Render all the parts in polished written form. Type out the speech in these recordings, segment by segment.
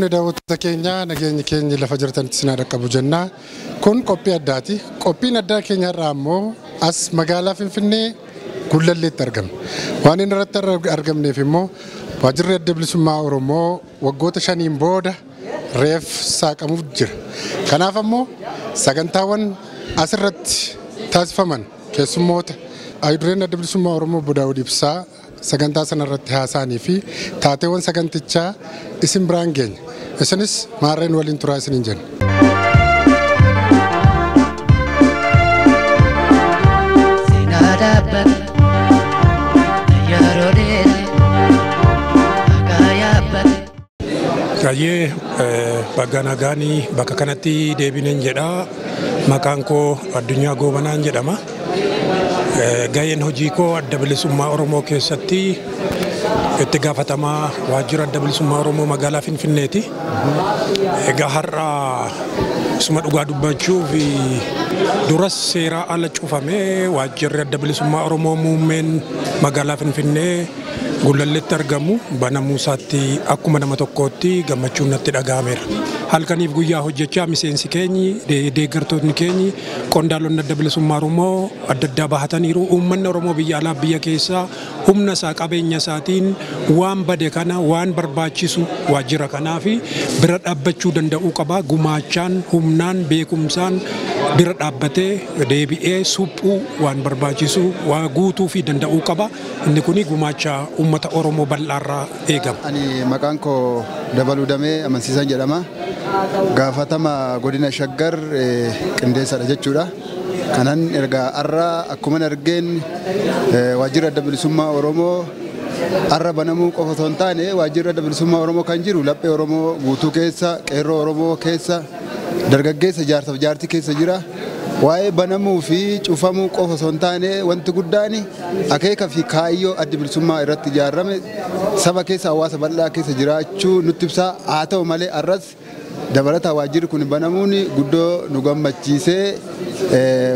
fuune daawwattoota keenya nageenyi keenya lafa jirtanitti sinaa dhaqqabu jenna. Kun qophii addaati. Qophiin addaa keenya irraa ammoo as magaalaa Finfinnee Gullalleetti argama. Waan inni irratti argamneef immoo waajjirri adda bilisummaa Oromoo waggoota 5 booda reef saaqamuuf jira. Kanaaf ammoo sagantaawwan asirratti taasifaman keessummoota Ayyaana adda bilisummaa Oromoo Budaawud Ibsaa sagantaa sanarratti haasa'anii fi taateewwan sagantichaa isin biraan geenya. Isinis maarreen waliin turaa isiniin jenna. Kayyee baga nagaanii bakka kanatti deebineen jedha. Maqaan koo Addunyaa Goobanaan jedhama. Gaheen hojii koo adda bilisummaa Oromoo keessatti itti gaafatamaa waajjira adda bilisummaa Oromoo magaalaa Finfinneeti. Egaa har'a suma dhugaa dubbachuuf duras seeraa ala cufamee waajjirri adda bilisummaa Oromoo muummeen magaalaa Finfinnee Gullalleetti argamu banamuu isaatti akkuma nama tokkootti gammachuun natti dhaga'ameera. Halkaniif guyyaa hojjechaa miseensi keenyi deeggartoonni keenyi qondaalonni adda bilisummaa Oromoo adda addaa bahataniiru. Uummanni Oromoo biyya alaa biyya keessaa humna isaa qabeenya isaatiin waan bade kana waan barbaachisu waajjira kanaa fi bira dhaabbachuu danda'uu qaba. Gumaachaan humnaan beekumsaan bira dhaabbatee deebi'ee suphuu waan barbaachisu waa guutuu fi danda'uu qaba. Inni kuni gumaacha uummata Oromoo bal'aarraa eegama. Ani maqaan koo Dabaluu Damee Amansiisan jedhama. Gaafatama godina Shaggar qindeessadha jechuudha. Kanan erga har'a akkuma argeen waajjira adda bilisummaa Oromoo har'a banamuu qofa osoo hin taane waajjirri adda bilisummaa Oromoo kan jiru laphee Oromoo guutuu keessa, qeerroo Oromoo keessa, dargaggeessa jaarsaaf jaartii keessa jira. Waa'ee banamuu fi cufamuu qofa osoo hin taane wanti guddaan akeeka fi kaayyoo adda bilisummaa irratti ijaarame saba keessa hawaasa bal'aa keessa jiraachuu nutti ibsa. Haa ta'u malee har'as dabalataa waajjirri kun banamuun guddoo nu gammachiisee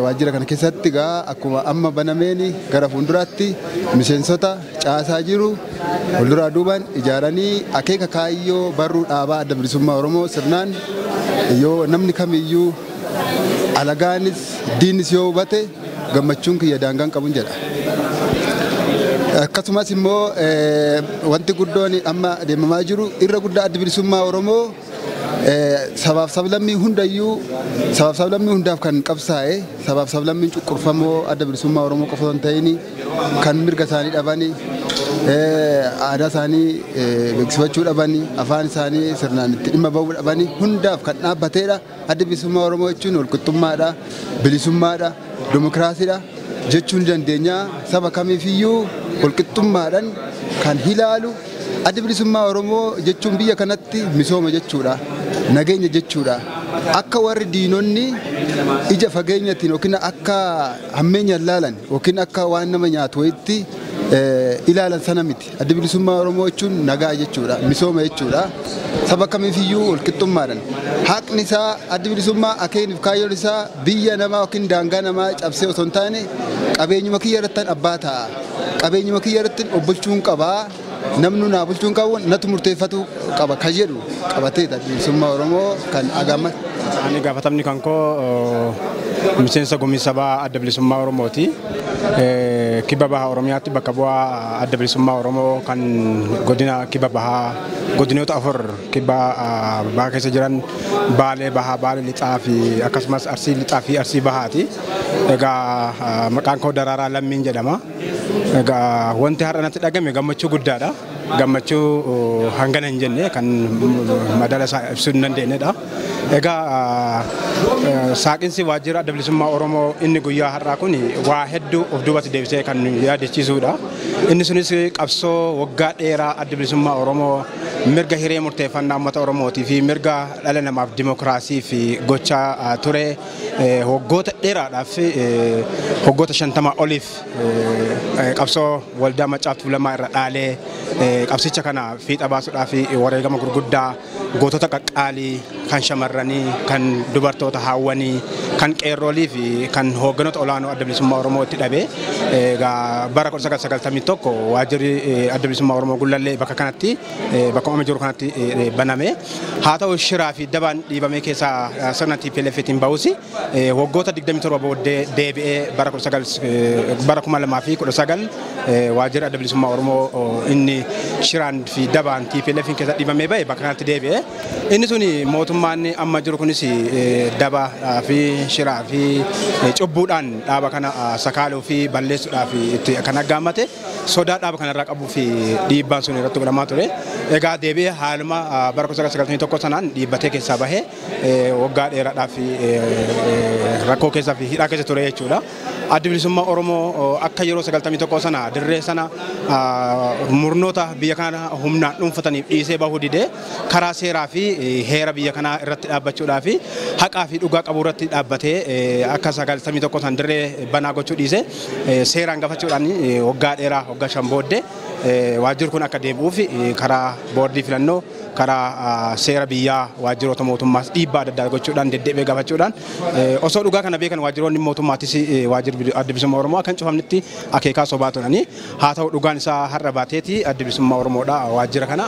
waajjira kana keessatti akkuma amma banameen gara fuulduraatti miseensota caasaa jiru fuulduraa duubaan ijaaranii akeeka kaayyoo barruu dhaabaa adda bilisummaa Oromoo sirnaan yoo namni kamiyyuu alagaanis diinnis yoo hubate gammachuun kiyya daangaan qabuun jedha. Akkasumas immoo wanti guddoon amma deemamaa jiru irra guddaa adda bilisummaa Oromoo sabaaf sablammii hundaaf kan qabsaa'e sabaaf sablammiin cuqqurfamoo adda bilisummaa Oromoo qofa hin ta'in kan mirga isaanii dhabanii aadaa isaanii beeksifachuu dhabanii afaan isaanii sirnaan itti dhimma bahuu dhabanii hundaaf kan dhaabbateedha. Adda bilisummaa Oromoo jechuun walqixxummaadha, bilisummaadha, dimokiraasiidha jechuun dandeenya. Saba kamiifiyyuu walqixxummaadhaan kan ilaalu adda bilisummaa Oromoo jechuun biyya kanatti misooma jechuudha, nageenya jechuudha. Akka warri diinonni ija fageenyatiin yookiin akka hammeenyaan ilaalan yookiin akka waan nama nyaatu wayitti ilaalan sana miti. Adda bilisummaa Oromoo jechuun nagaa jechuudha, misooma jechuudha. Saba kamiifiyyuu walqixxummaadhaan haqni isaa adda bilisummaa akeeniif kaayyoon isaa biyya namaa yookiin daangaa namaa cabsee osoo hin taane qabeenyuma kiyya irratti abbaa ta'a. Qabeenyuma kiyya irratti bulchuun qabaa. Namnu naa bulchuun qabu natu murteeffatu qaba kan jedhu qabatee adda bilisummaa Oromoo kan agama. Ani gaafatamni kan koo miseensa gumii sabaa adda bilisummaa Oromooti. Kibba Bahaa Oromiyaatti bakka bu'aa adda bilisummaa Oromoo kan godina Kibba Bahaa godinoota 4 Kibba Bahaa keessa jiran Baalee Bahaa, Baalee Lixaa fi akkasumas Arsii Lixaa fi Arsii Bahaati. Egaa maqaan koo Daraaraa Lammiin jedhama. Egaa wanti har'a natti dhagame gammachuu guddaadha. Gammachuu hangana hin jenne kan madala isaa ibsuu hin dandeenyedha. Egaa saaqinsi waajjira adda bilisummaa Oromoo inni guyyaa har'aa kun waa hedduu of duubatti deebisee kan yaadachiisuudha. Inni sunis qabsoo waggaa dheeraa adda bilisummaa Oromoo mirga hiree murteeffannaa uummata Oromootii fi mirga dhala namaaf dimokiraasii fi gochaa ture waggoota dheeraadhaaf waggoota 50 oliif qabsoo waldaa Maccaaf Tuulamaa irra dhaalee qabsicha kana fiixa baasuudhaaf wareegama gurguddaa gootota qaqqaalii kan shamarranii kan dubartoota haawwanii kan qeerroolii fi kan hoogganoota olaanoo adda bilisummaa Oromoo itti dhabee bara 1991 waajjirri adda bilisummaa Oromoo Gullallee bakka kanatti bakka uumama jiru kanatti baname haa ta'u shiraa fi dabaan dhiibamee keessaa sirna TPLFtiin ba'uusi waggoota 27 booddee deebi'ee bara 2019 waajjirri adda bilisummaa Oromoo inni shiraan fi dabaan TPLFtiin keessa dhiibamee ba'e bakka kanatti deebi'ee inni suni mootummaan amma jiru kunis daba fi shiraa fi cubbuudhaan dhaaba kana sakaaluu fi balleessuudhaaf itti kan aggaamate sodaa dhaaba kanarraa qabuu fi dhiibbaan sun irratti godhamaa ture. Egaa deebi'ee haaluma bara 1991 sanaan dhiibbatee keessaa bahee waggaa dheeraadhaaf rakkoo keessaa fi hidhaa keessa ture jechuudha. Adda bilisummaa Oromoo akka yeroo 91 sana dirree sana murnoota biyya kana humnaan dhuunfataniif dhiisee bahuu didee karaa seeraa fi heera biyya kanaa irratti dhaabbachuudhaa fi haqaa fi dhugaa qabuu irratti dhaabbatee akka 91 san dirree banaa gochuu dhiisee seeraan gaafachuudhaan waggaa dheeraa waggaa 5 booddee waajjirri kun akka deebi'uuf karaa boordii filannoo karaa seera biyyaa waajjiroota mootummaas dhiibbaa adda addaa gochuudhaan deddeebi'ee gaafachuudhaan osoo dhugaa kana beekan waajjiroonni mootummaattis waajjirri adda bilisummaa Oromoo kan cufamnetti akeekaa sobaa turanii haa ta'u dhugaan isaa har'a baateeti adda bilisummaa Oromoodha waajjira kana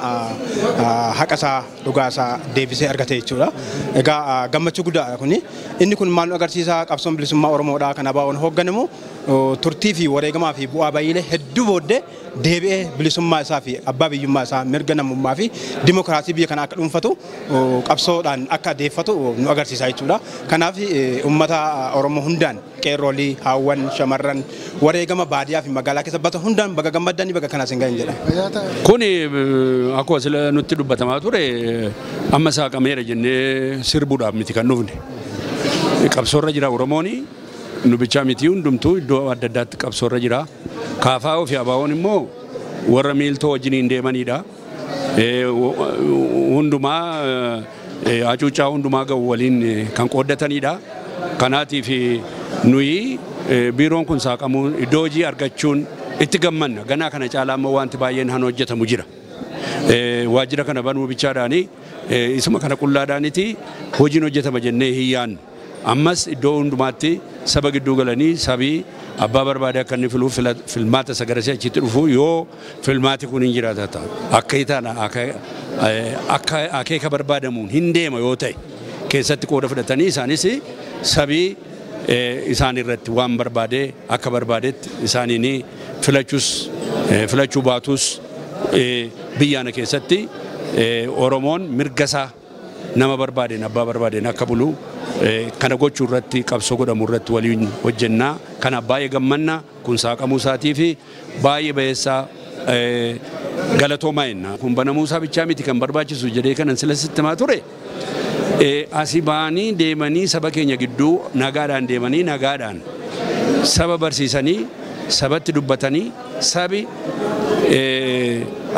haqa isaa dhugaa isaa deebisee argate jechuudha. Egaa gammachuu guddaa kuni inni kun maal nu agarsiisa qabsoon bilisummaa Oromoodha kana baa'uun hoogganamu turtii fi wareegamaa fi bu'aa baay'ee hedduu booddee deebi'ee bilisummaa isaa fi abbaa biyyummaa isaa mirga namummaa fi dimookiraasii biyya kana akka dhuunfatu qabsoodhaan akka adeeffatu nu agarsiisa jechuudha. Kanaaf uummata Oromoo hundaan qeerroolii haawwan shamarran wareegama baadiyyaa fi magaalaa keessa bata hundaan baga gammaddanii baga kanaas hin gahin jedha. Kuni akkuma sila nutti dubbatamaa ture amma saaqameera jennee sirbuudhaaf miti kan dhufne. Qabsoorra jira Oromooni nu bichaa miti hundumtuu iddoo adda addaatti qabsoorra jira. Kaafaa fi abaawoon immoo warra miiltoo wajjiniin deemanidha. Hundumaa hacuuccaa hundumaa ga'u waliin kan qooddatanidha. Kanaatiif nuyi biiroon kun saaqamuu iddoo hojii argachuun itti gammanna. Ganaa kana caalaa immoo wanti baay'een han hojjetamu jira. Waajjira kana banuu bichaadhaani isuma kana qullaadhaaniti hojiin hojjetama jennee hin yaadnu. Ammas iddoo hundumaatti saba gidduu galanii sabii abbaa barbaade akka inni filuuf filmaata sagarasee achitti dhufu yoo filmaati kun hin jiraata ta'a. Akka itaana akka akeeka barbaadamuun hin deema yoo ta'e keessatti qooda fudhatanii isaanis sabii isaan irratti waan barbaade akka barbaadetti isaaniin filachuu baatus biyyaana keessatti Oromoon mirgasaa nama barbaadeen abbaa barbaadeen akka bulu kana gochuu irratti qabsoo godhamu irratti waliin hojjennaa kana baay'ee gammanna kun saaqamuu isaatii fi baay'ee bayeessaa galatoomaa jenna kun banamuu isaa bichaa miti kan barbaachisu jedhee kanan sila sistimaa ture asii ba'anii deemanii saba keenya gidduu nagaadhaan deemanii nagaadhaan saba barsiisanii sabatti dubbatanii sabi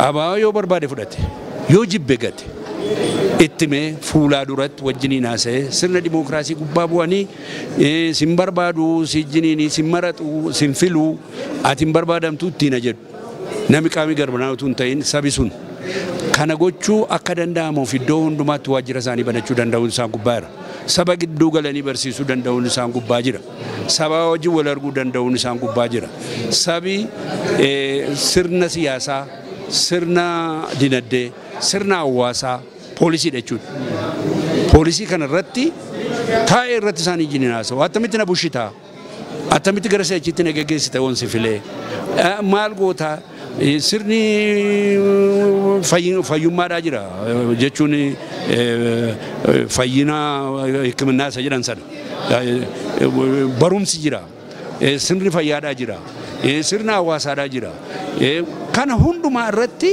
abaa yoo barbaade fudhate yoo jibbe gate ittime fuulaa duratti wajjiniin haasa'e sirna dimookiraasii gubbaa bu'anii sin barbaadu sijjiniin sin maratu sin filuu ati hin barbaadamtu ittiin jedhu nami qaamii garbanaa utuu hin ta'in sabi sun kana gochuu akka danda'amuuf iddoo hundumaatti waajjira isaanii banachuu danda'uun isaan gubbaa jira. Saba gidduu galanii barsiisuu danda'uun isaan gubbaa jira. Saba wajjin wal arguu danda'uun isaan gubbaa jira. Sabi sirna siyaasaa, sirna dinagdee, sirna hawaasaa poolisii jechuudha. Poolisii kana irratti taa'ee irratti isaan ijjiin haasa'u. Attamitti na bushitaa? Attamitti gara seechitti na geggeessita wansi filee? Maal gootaa? Sirni fayyummaadhaa jira jechuun fayyina hikimannaa isa jedhan sana barumsi jira sirni fayyaadhaa jira sirna hawaasaadhaa jira kana hundumaa irratti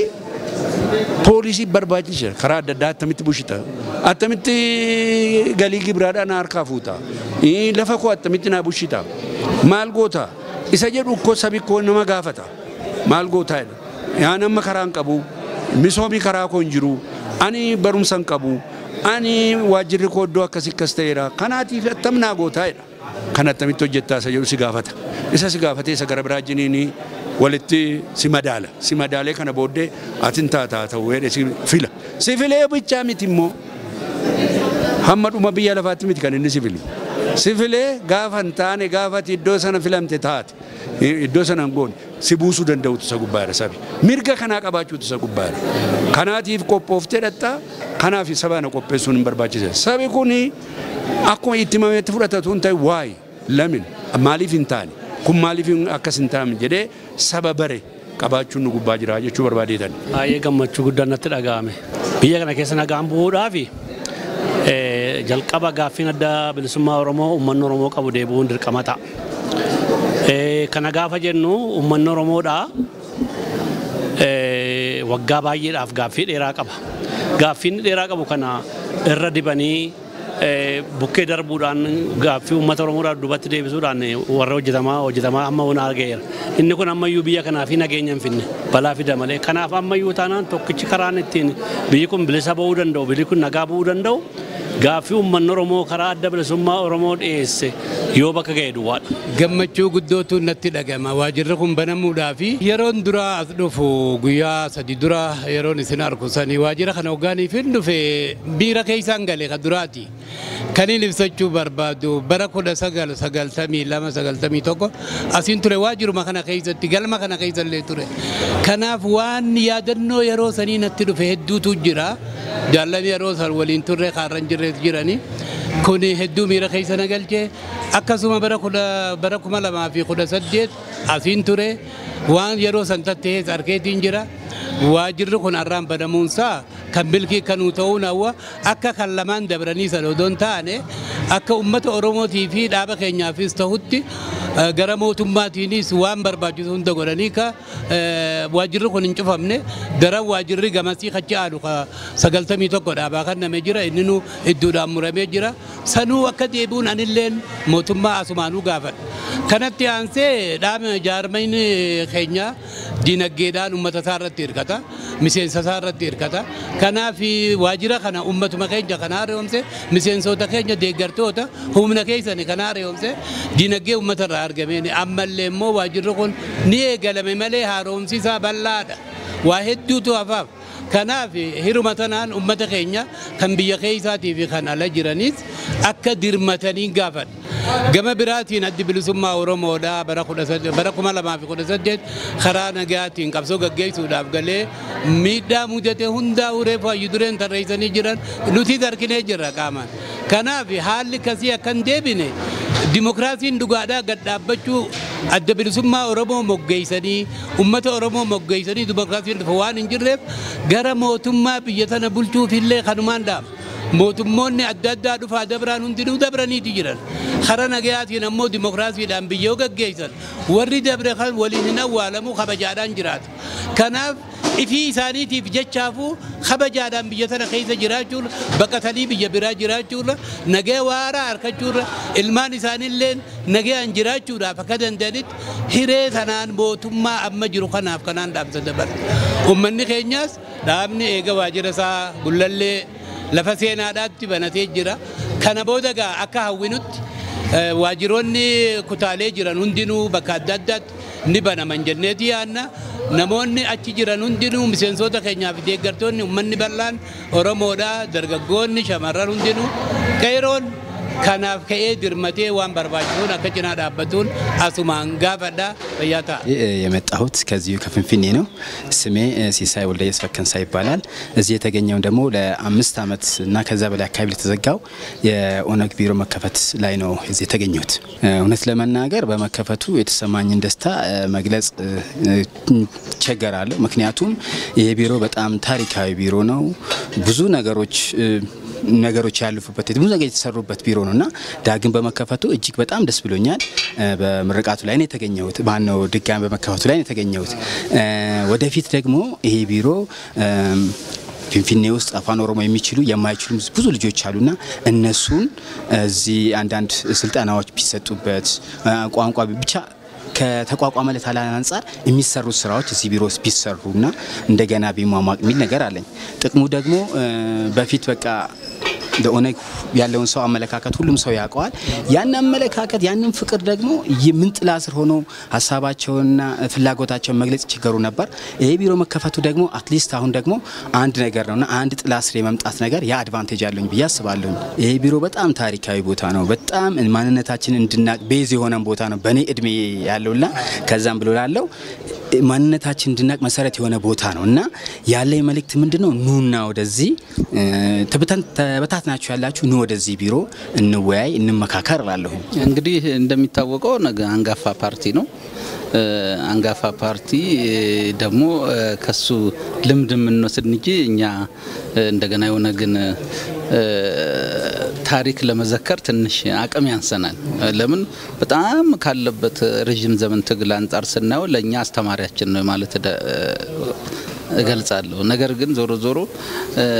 poolisii barbaachisa karaa adda addaa attamitti bushita attamitti galii gibiraadhaan harkaa fuuta lafa koo attamitti naa bushita maal goota isa jedhu ko sabi ko nama gaafata maal gootaa yaa nama karaan qabu misoomii karaa koo hin jiru ani barumsan qabu ani waajjirri kooddoo akkasii akkas ta'eera kanaatiif attamnaa gootaa'edha kan attamitti hojjettaa isa jedhu si gaafata isa si gaafatee isa gara biraa jiniini walitti si madaalee kana booddee atin taataa ta'uu jedhe si fila si filee bichaa miti immoo hamma dhuma biyya lafaatti miti kan inni si filu si filee gaafa hin taane gaafati iddoo sana filamte taate iddoo sana hin goone si buusuu danda'utu isa gubbaadha sabi mirga kanaa qabaachuutu isa gubbaadha kanaatiif qophooftee dhatta kanaaf sabaana qopheessuun hin barbaachisa sabi kuni akkuma itti mameetti fudhatatu hin ta'e waa'ee lamin maaliif hin taane kun maaliif akkas hin taane jedhee saba bare qabaachuun nu gubbaa jira jechuu barbaadeetan. Baay'ee gammachuu guddaan natti dhaga'ame biyya kana keessa nagaan bu'uudhaafi jalqaba gaaffiin adda bilisummaa Oromoo uummanni Oromoo qabu deebi'uun dirqama ta'a. Kana gaafa jennu uummanni Oromoodhaa waggaa baay'eedhaaf gaaffii dheeraa qaba. Gaaffiin dheeraa qabu kana irra dibanii bukkee darbuudhaan gaaffii uummata Oromoodhaa duubatti deebisuudhaan warra hojjetamaa amma waan argeera. Inni kun ammayyuu biyya kanaaf nageenya hin finne balaa fida malee. Kanaaf ammayyuu taanaan tokkichi karaan ittiin biyyi kun bilisa ba'uu danda'u biyyi kun nagaa ba'uu danda'u gaaffii uummanni Oromoo karaa adda bilisummaa Oromoo dhiyeesse yoo bakka ga'e duwwaadha. Gammachuu guddootu natti dhagama waajjirri kun banamuudhaaf yeroon dura as dhufu guyyaa 3 dura yeroon isin arkusanii waajjira kana hoggaaniif hin dhufe biira keessaan galee ka duraati. Kaniin ibsachuu barbaadu bara 1992 asiin ture waajjiruma kana keessatti galma kana keessallee ture. Kanaaf waan yaadannoo yeroo sanii natti dhufe hedduutu jira. Jaalladhi yeroo san waliin turre kaarran jirani kun hedduu miira keessa nagalchee akkasuma bara 2018 asiin ture waan yeroo san tattee arkeetiin jira waajjirri kun arraan banamuunsaa kan milkii kanuu ta'uu nawwa akka kan lamaan dabranii sanodoon taane akka uummata Oromootii fi dhaaba keenyaafis ta'utti gara mootummaatiinis waan barbaachisu hunda godhanii ka waajjirri kun hin cufamne dara waajjirri gamasii kachi aalu ka 91 dhaabaa kan namee jira inni nu idduudhaan muramee jira sanuu akka deebi'uun anilleen mootummaa asumaanuu gaafadha kanatti aansee dhaaba jaarmayn keenya dinagdeedhaan uummata isaa irratti hirkata miseensa isaa irratti hirkata kanaaf waajjira kana uummatuma keenya kana haaromse miseensota keenya deeggartoota humna keessan kana haaromse dinagdee uummata irraa argameen ammallee immoo waajjirri kun ni eegalame malee haaromsiisaa bal'aadha waa hedduutu hafaaf kanaaf hiruma tanaan uummata keenya kan biyya keessaatii fi kan ala jiranis akka dirmatanii gaafadha. Gama biraatiin addi bilisummaa Oromoodhaa bara 2018 karaa nagaatiin qabsoo gaggeessuudhaaf galee miidhaa mudate hundaa uree fayyu dureen tarreessanii jiran nuti darkinee jirra qaamaan. Kanaaf haalli kasii akkan deebine dimokiraasiin dhugaadhaa gad dhaabbachuu adda bilisummaa Oromoo moggeessanii uummata Oromoo moggeessanii dimokiraasiin dhufa waan hin jirreef gara mootummaa biyya tana bulchuuf illee kanumaan dhaama. mootummoonni adda addaa dhufaa dabraan hundinuu dabraniiti jiran hara nagayaatiin ammoo dimokiraasiidhaan biyyoo gaggeessan warri dabre kan waliin hin awwaalamu kabajaadhaan jiraatu kanaaf ifii isaaniitiif jechaafuu kabajaadhaan biyya tana keessa jiraachuun baqatanii biyya biraa jiraachuun nagaya waaraa harkachuun ilmaan isaaniilleen nagayaan jiraachuudhaaf akka danda'anitti hiree sanaan mootummaa amma jiru kanaaf kanaan dhaamsa dabarsa ummanni keenyaas dhaabni eega waajjira isaa gullallee lafa seenaadhaatti banatee jira kana booda akka hawwinutti waajjiroonni kutaalee jiran hundinuu bakka adda addaatti ni banaman jenneeti yaanna namoonni achi jiran hundinuu miseensota keenyaaf deeggartoonni ummanni bal'aan Oromoodhaa dargaggoonni shamarran hundinuu qeeroon kanaaf ka'ee dirmatee waan barbaachisuun akka cinaa dhaabbatuun asumaan gaafadha fayyaata የመጣሁት ከዚሁ ከፍንፍኔ ነው ስሜ ሲሳይ ወልደየስ ፈከንሳ ይባላል እዚህ የተገኘው ደግሞ ለ5 አመት እና ከዛ በላይ አካባቢ ለተዘጋው የኦነግ ቢሮ መከፈት ላይ ነው እዚህ የተገኘሁት እውነት ለመናገር በመከፈቱ የተሰማኝን ደስታ መግለጽ ቸገራለሁ ምክንያቱም ይሄ ቢሮ በጣም ታሪካዊ ቢሮ ነው ብዙ ነገሮች ያሉበት ብዙ ነገር የተሰሩበት ቢሮ ነውና ዳግም በመከፈቱ እጅግ በጣም ደስ ብሎኛል በምርቃቱ ላይ ነው የተገኘሁት ማነው ድጋም በመከፈቱ ላይ ነው የተገኘሁት ወደፊት ደግሞ ይሄ ቢሮ ፊንፊኔ ውስጥ አፋን ኦሮሞ የሚችሉ የማይችሉ ብዙ ልጆች አሉና እነሱን እዚህ አንዳንድ ስልጣናዎች ቢሰጡበት ቋንቋ ብቻ ከተቋቋመለት አላን አንፃር የሚሰሩ ስራዎች እዚህ ቢሮ ውስጥ ቢሰሩና እንደገና ቢሟሟቅ የሚል ነገር አለኝ ጥቅሙ ደግሞ በፊት በቃ ለኦነግ ያለውን ሰው አመለካከት ሁሉም ሰው ያውቀዋል። ያን አመለካከት ያንን ፍቅር ደግሞ ምን ጥላ ስር ሆኖ ሐሳባቸውንና ፍላጎታቸውን መግለጽ ችግሩ ነበር። ይሄ ቢሮ መከፈቱ ደግሞ አትሊስት አሁን ደግሞ አንድ ነገር ነውና አንድ ጥላ ስር የመምጣት ነገር ያ አድቫንቴጅ አለኝ ብዬ አስባለሁ። ይሄ ቢሮ በጣም ታሪካዊ ቦታ ነው። በጣም ማንነታችንን እንድናቅ ቤዝ የሆነ ቦታ ነው። በኔ እድሜ ያለውና ከዛም ብሎ ላለው ማንነታችን እንድናቅ መሰረት የሆነ ቦታ ነውና ያለኝ መልእክት ምንድነው? ኑና ወደዚህ ተበታትናችሁ ያላችሁ ኑ ወደዚህ ቢሮ እንወያይ እንመካከር እላለሁ። እንግዲህ እንደሚታወቀው ነገ አንጋፋ ፓርቲ ነው። አንጋፋ ፓርቲ ደግሞ ከሱ ልምድ ምንወስድ እንጂ እኛ እንደገና የሆነ ግን ታሪክ ለመዘከር ትንሽ አቅም ያንሰናል። ለምን በጣም ካለበት ረጅም ዘመን ትግል አንፃር ስናየው ለኛ አስተማሪያችን ነው ማለት እገልጻለሁ። ነገር ግን ዞሮ ዞሮ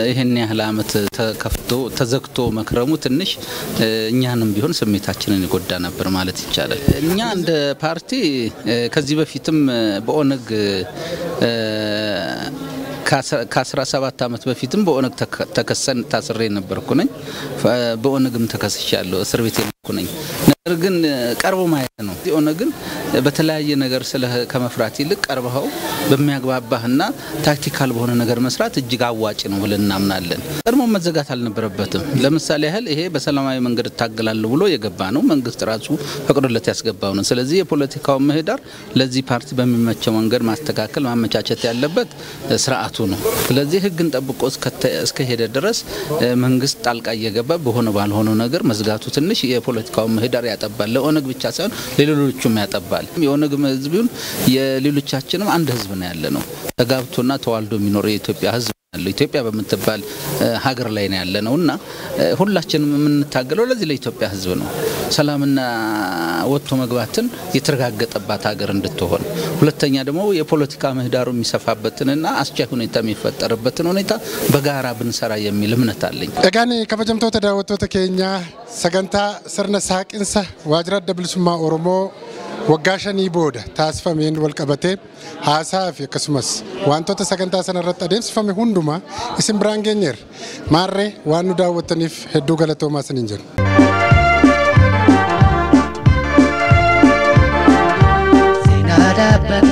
ይሄን ያህል አመት ተከፍቶ ተዘግቶ መክረሙ ትንሽ እኛንም ቢሆን ስሜታችንን ይጎዳ ነበር ማለት ይቻላል። እኛ እንደ ፓርቲ ከዚህ በፊትም በኦነግ ከ17 አመት በፊትም በኦነግ ተከሰን ታስሬ ነበርኩ ነኝ። በኦነግም ተከስቻለሁ፣ እስር ቤት ነበርኩ ነኝ። ነገር ግን ቀርቦ ማየት ነው። ኦነግን በተለያየ ነገር ስለ ከመፍራት ይልቅ ቀርበው በሚያግባባህና ታክቲካል በሆነ ነገር መስራት እጅግ አዋጭ ነው ብለን እናምናለን። ቀድሞ መዘጋት አልነበረበትም። ለምሳሌ ያህል ይሄ በሰላማዊ መንገድ ታገላለሁ ብሎ የገባ ነው፣ መንግስት ራሱ ፈቅዶለት ያስገባው ነው። ስለዚህ የፖለቲካው ምህዳር ለዚህ ፓርቲ በሚመቸው መንገድ ማስተካከል ማመቻቸት ያለበት ስርዓቱ ነው። ስለዚህ ህግን ጠብቆ እስከ ሄደ ድረስ መንግስት ጣልቃ እየገባ በሆነ ባልሆነ ነገር መዝጋቱ ትንሽ የፖለቲካው ምህዳር ያጠባል። ለኦነግ ብቻ ሳይሆን ለሌሎቹም ያጠባል። የኦነግ ህዝብም የሌሎቻችንም አንድ ህዝብ ነው ያለነው። ተጋብቶና ተዋልዶ የሚኖር የኢትዮጵያ ህዝብ ነው። ኢትዮጵያ በመተባል ሀገር ላይ ነው ያለነውና ሁላችንም የምንታገለው ለዚህ ለኢትዮጵያ ህዝብ ነው። ሰላምና ወጥቶ መግባትን የተረጋገጠባት ሀገር እንድትሆን፣ ሁለተኛ ደግሞ የፖለቲካ ምህዳሩ የሚሰፋበትንና አስቻይ ሁኔታ የሚፈጠርበትን ሁኔታ በጋራ ብንሰራ የሚል እምነት አለኝ። እጋኔ ከበጀምተው ተዳወተው ተከኛ ሰገንታ ስርነ ሳቂንሳ ዋጅራ ደብልሱማ ኦሮሞ ወጋሸኒ ቦዳ ታስፈሜን ወልቀበቴ ሐሳፍ የከስመስ ዋንቶተ ሰገንታ ሰነረጥ አደምስፈሜ ሁንዱማ እስም ብራንገኘር ማሬ ዋኑ ዳወተኒፍ ሄዱ ገለቶማ ስንንጀር ሲናዳበት